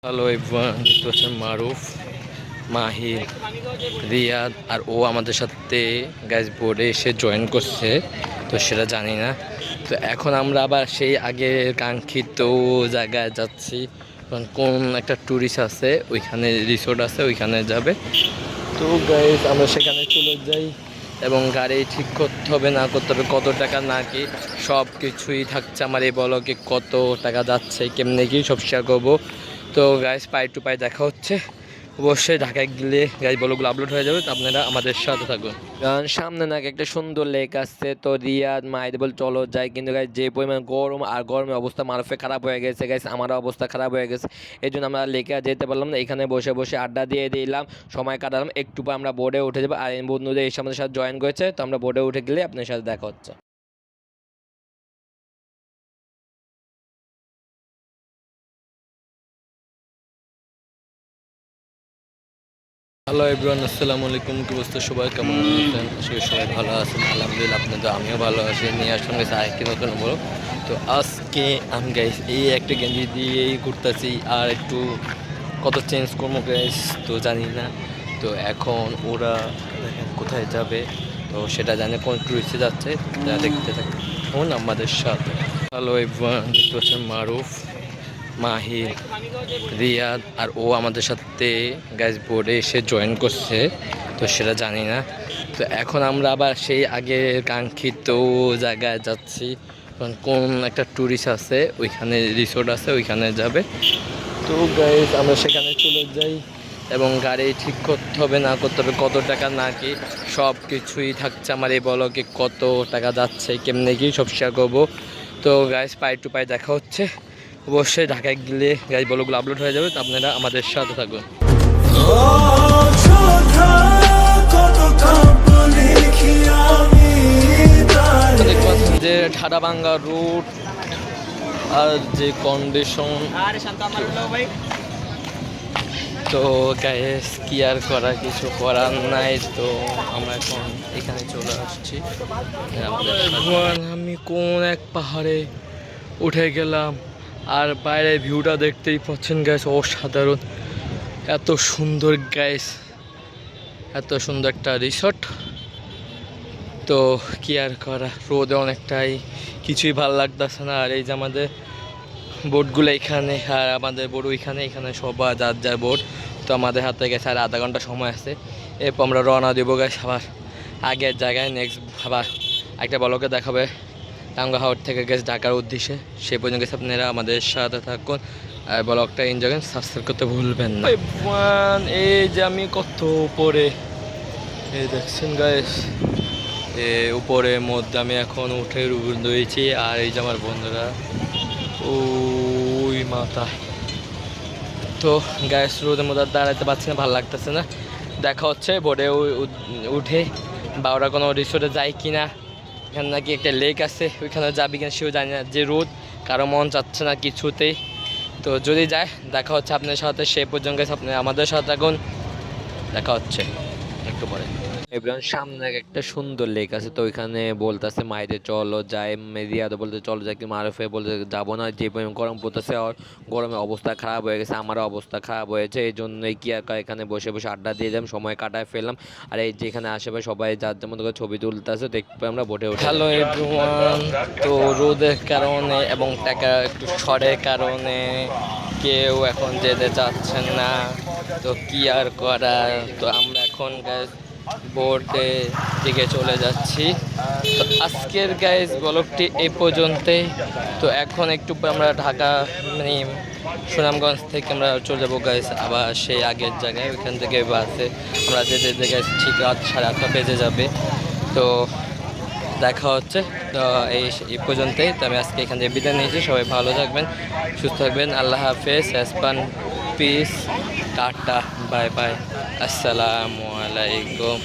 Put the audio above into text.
Hello everyone, দেখতে পাচ্ছেন মারুফ, মাহির, রিয়াদ আর ও আমাদের সাথে গাইজ বোর্ডে এসে জয়েন করছে। তো সেটা জানি না। তো এখন আমরা আবার সেই আগের কাঙ্ক্ষিত জায়গায় যাচ্ছি। কোন একটা ট্যুরিস্ট আছে, ওইখানে রিসোর্ট আছে, ওইখানে যাবে। তো গাইজ আমরা সেখানে চলে যাই এবং গাড়ি ঠিক করতে হবে না করতে হবে, কত টাকা না কি সব কিছুই থাকছে আমার এই ব্লগে। কত টাকা যাচ্ছে, কেমনে কি সব শেয়ার করবো। তো গাইজ পাই টু পাই দেখা হচ্ছে। অবশ্যই ঢাকায় গেলে গাইজ ব্লগগুলো আপলোড হয়ে যাবে, তো আপনারা আমাদের সাথে থাকুন। কারণ সামনে নাকি একটা সুন্দর লেক আসছে, তো রিয়াদ মাইদ বল চলো যাই, কিন্তু গাইজ যে পরিমাণ গরম, আর গরমের অবস্থা মারুফে খারাপ হয়ে গেছে গাইজ, আমারও অবস্থা খারাপ হয়ে গেছে। এই জন্য আমরা লেকে আর যেতে পারলাম না, এখানে বসে বসে আড্ডা দিয়ে দিলাম, সময় কাটালাম। একটু পর আমরা বোর্ডে উঠে যাবো, আর এই বন্ধুদের এসে আমাদের সাথে জয়েন করেছে, তো আমরা বোর্ডে উঠে গেলে আপনার সাথে দেখা হচ্ছে। হ্যালো এভরিওয়ান, আসসালামু আলাইকুম। কি অবস্থা সবাই, কেমন আছেন? আসলে সবাই ভালো আছেন, আলহামদুলিল্লাহ। আপনাদের আমিও ভালো আছি। নিয়ে আসলাম গেছে আরেকটি নতুন বলো। তো আজকে আমি গাইস এই একটা গেঞ্জি দিয়েই ঘুরতেছি, আর একটু কত চেঞ্জ করবো গাইস তো জানি না। তো এখন ওরা দেখেন কোথায় যাবে, তো সেটা জানে কোন টুরিস্টে যাচ্ছে, যা দেখতে থাকুন আমাদের সাথে। হ্যালো এভরিওয়ান, দেখতে পাচ্ছেন মারুফ, মাহির, রিয়াদ আর ও আমাদের সাথে গাইজ বোর্ডে এসে জয়েন করছে। তো সেটা জানি না। তো এখন আমরা আবার সেই আগের কাঙ্ক্ষিত জায়গায় যাচ্ছি। কোন একটা ট্যুরিস্ট আছে, ওইখানে রিসোর্ট আছে, ওইখানে যাবে। তো গাইজ আমরা সেখানে চলে যাই এবং গাড়ি ঠিক করতে হবে না করতে হবে, কত টাকা না কি সব কিছুই থাকছে আমার এই ব্লগে। কত টাকা যাচ্ছে, কেমনে কি সব শেয়ার করবো। তো গাইজ পাই টু পাই দেখা হচ্ছে। অবশ্যই ঢাকায় গেলে গাইজ ব্লগগুলো আপলোড হয়ে যাবে, তো আপনারা আমাদের সাথে থাকুন। দেখতে পাচ্ছেন যে ঠাডাভাঙ্গা রুট আর যে কন্ডিশন, তো গাইস কি আর করার, কিছু করার নাই। তো আমরা এখন এখানে চলে আসছি। আমি কোন এক পাহাড়ে উঠে গেলাম, আর বাইরের ভিউটা দেখতেই পাচ্ছেন গাইস, অসাধারণ। এত সুন্দর গাইস, এত সুন্দর একটা রিসর্ট। তো কি আর করা, রোদে অনেকটাই কিছুই ভালো লাগতেছে না। আর এই যে আমাদের বোটগুলো এখানে, আর আমাদের বোট ওইখানে, এখানে সবাই যার যার বোট। তো আমাদের হাতে গেছে আর আধা ঘন্টা সময় আছে, এরপর আমরা রওনা দেবো গাইস আবার আগের জায়গায়। নেক্সট আবার একটা ব্লগে দেখাবে টাঙ্গা হাওড় থেকে গেছে ঢাকার উদ্দেশ্যে। সেই পর্যন্ত গেছে আপনারা আমাদের সাথে থাকুন, আর ব্লগটা এনজয় করেন, সাবস্ক্রাইব করতে ভুলবেন না। এই যে আমি কত উপরে, এই দেখছেন গাইস, উপরের মধ্যে আমি এখন উঠে রয়েছি। আর এই যে আমার বন্ধুরা ওই মাথায়। তো গ্যাস রোদের মধ্যে দাঁড়াতে পারছি না, ভালো লাগতেছে না। দেখা হচ্ছে বোর্ডে উঠে, বা ওরা কোনো রিসোর্টে যায় কি না। এখানে নাকি একটা লেক আছে, ওইখানে যাবি কিনা সেও জানি না। যে রোদ, কারো মন চাচ্ছে না কিছুতেই। তো যদি যায় দেখা হচ্ছে আপনার সাথে, সে পর্যন্ত আপনি আমাদের সাথে থাকুন, দেখা হচ্ছে একটু পরে। এবার সামনে একটা সুন্দর লেক আছে, তো ওইখানে বলতেছে মাইরে চলো যাই, রিয়াদও বলতে চলো যাই, কিন্তু মারুফে বলতে যাবো না, যে গরম পড়তেছে। আর গরমে অবস্থা খারাপ হয়ে গেছে, আমারও অবস্থা খারাপ হয়েছে। এই জন্যই কি আর এখানে বসে বসে আড্ডা দিয়ে দিলাম, সময় কাটায় ফেললাম। আর এই যে এখানে আশেপাশে সবাই যার যেমন করে ছবি তুলতেছে, দেখতে আমরা বোটে উঠে। হ্যালো এভরিওয়ান, তো রোদের কারণে এবং টাকা একটু শর্টের কারণে কেউ এখন যেতে চাচ্ছেন না। তো কি আর করার, তো আমরা এখন বোর্ডে দিকে চলে যাচ্ছি। তো আজকের গাইজ ব্লগটি এই পর্যন্তই। তো এখন একটু আমরা ঢাকা মানে সুনামগঞ্জ থেকে আমরা চলে যাবো গাইজ আবার সেই আগের জায়গায়। ওইখান থেকে বাসে আমরা যেতে যেতে গাইজ ঠিক রাত 8:30 বেজে যাবে। তো দেখা হচ্ছে। তো এই পর্যন্তই। তো আমি আজকে এখান থেকে বিদায় নিয়েছি। সবাই ভালো থাকবেন, সুস্থ থাকবেন। আল্লাহ হাফেজ, অ্যাসপান, পিস, টাটা, বাই বাই, আসসালামু আলাইকুম।